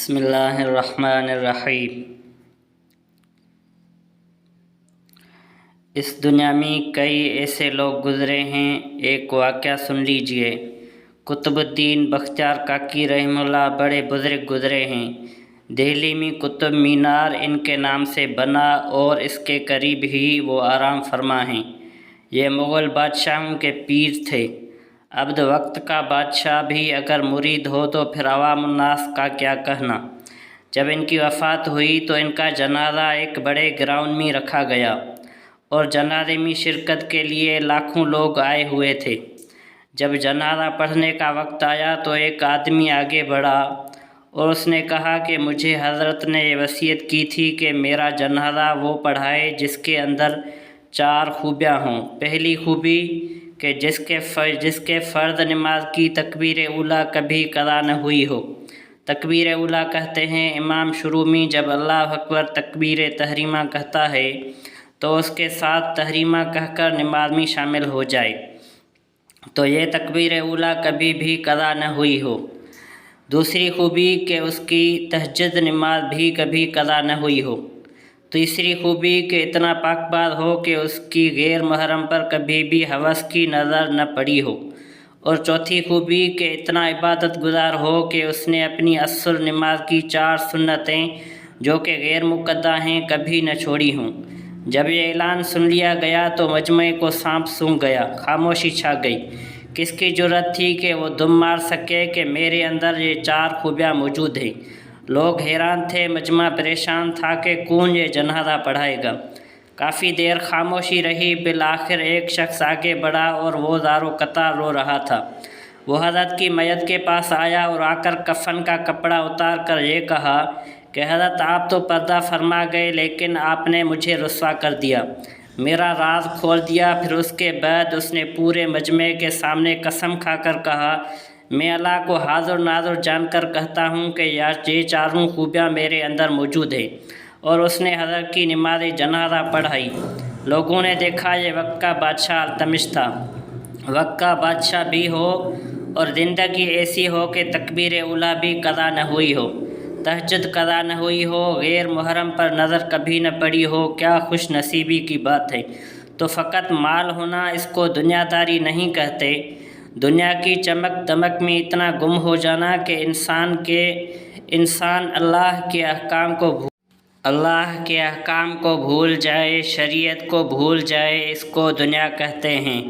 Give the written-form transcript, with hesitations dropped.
بسم اللہ الرحمن الرحیم۔ اس دنیا میں کئی ایسے لوگ گزرے ہیں، ایک واقعہ سن لیجئے۔ قطب الدین بختیار کاکی رحمہ اللہ بڑے بزرگ گزرے ہیں۔ دہلی میں قطب مینار ان کے نام سے بنا اور اس کے قریب ہی وہ آرام فرما ہیں۔ یہ مغل بادشاہوں کے پیر تھے۔ عبد وقت کا بادشاہ بھی اگر مرید ہو تو پھر عوام الناس کا کیا کہنا۔ جب ان کی وفات ہوئی تو ان کا جنازہ ایک بڑے گراؤنڈ میں رکھا گیا اور جنازے میں شرکت کے لیے لاکھوں لوگ آئے ہوئے تھے۔ جب جنازہ پڑھنے کا وقت آیا تو ایک آدمی آگے بڑھا اور اس نے کہا کہ مجھے حضرت نے یہ وصیت کی تھی کہ میرا جنازہ وہ پڑھائے جس کے اندر 4 خوبیاں ہوں۔ پہلی خوبی کہ جس کے فرض نماز کی تکبیر اولیٰ کبھی قضا نہ ہوئی ہو۔ تکبیر اولیٰ کہتے ہیں امام شروع میں جب اللہ اکبر تکبیر تحریمہ کہتا ہے تو اس کے ساتھ تحریمہ کہہ کر نماز میں شامل ہو جائے تو یہ تکبیر اولیٰ کبھی بھی قضا نہ ہوئی ہو۔ دوسری خوبی کہ اس کی تہجد نماز بھی کبھی قضا نہ ہوئی ہو۔ تیسری خوبی کہ اتنا پاک باز ہو کہ اس کی غیر محرم پر کبھی بھی ہوس کی نظر نہ پڑی ہو۔ اور چوتھی خوبی کہ اتنا عبادت گزار ہو کہ اس نے اپنی عصر نماز کی 4 سنتیں جو کہ غیر مقدہ ہیں کبھی نہ چھوڑی ہوں۔ جب یہ اعلان سن لیا گیا تو مجمع کو سانپ سونگھ گیا، خاموشی چھا گئی۔ کس کی جرأت تھی کہ وہ دم مار سکے کہ میرے اندر یہ 4 خوبیاں موجود ہیں۔ لوگ حیران تھے، مجمع پریشان تھا کہ کون یہ جنازہ پڑھائے گا۔ کافی دیر خاموشی رہی، بالآخر ایک شخص آگے بڑھا اور وہ زاروں قطار رو رہا تھا۔ وہ حضرت کی میت کے پاس آیا اور آ کر کفن کا کپڑا اتار کر یہ کہا کہ حضرت آپ تو پردہ فرما گئے لیکن آپ نے مجھے رسوا کر دیا، میرا راز کھول دیا۔ پھر اس کے بعد اس نے پورے مجمع کے سامنے قسم کھا کر کہا، میں اللہ کو حاضر ناظر جان کر کہتا ہوں کہ یہ 4 خوبیاں میرے اندر موجود ہیں۔ اور اس نے حضرت کی نماز جنازہ پڑھائی۔ لوگوں نے دیکھا یہ وقت کا بادشاہ التمش تھا۔ وقت کا بادشاہ بھی ہو اور زندگی ایسی ہو کہ تکبیر اولیٰ بھی قضا نہ ہوئی ہو، تہجد قضا نہ ہوئی ہو، غیر محرم پر نظر کبھی نہ پڑی ہو، کیا خوش نصیبی کی بات ہے۔ تو فقط مال ہونا اس کو دنیا داری نہیں کہتے۔ دنیا کی چمک دمک میں اتنا گم ہو جانا کہ انسان اللہ کے احکام کو بھول جائے، شریعت کو بھول جائے، اس کو دنیا کہتے ہیں۔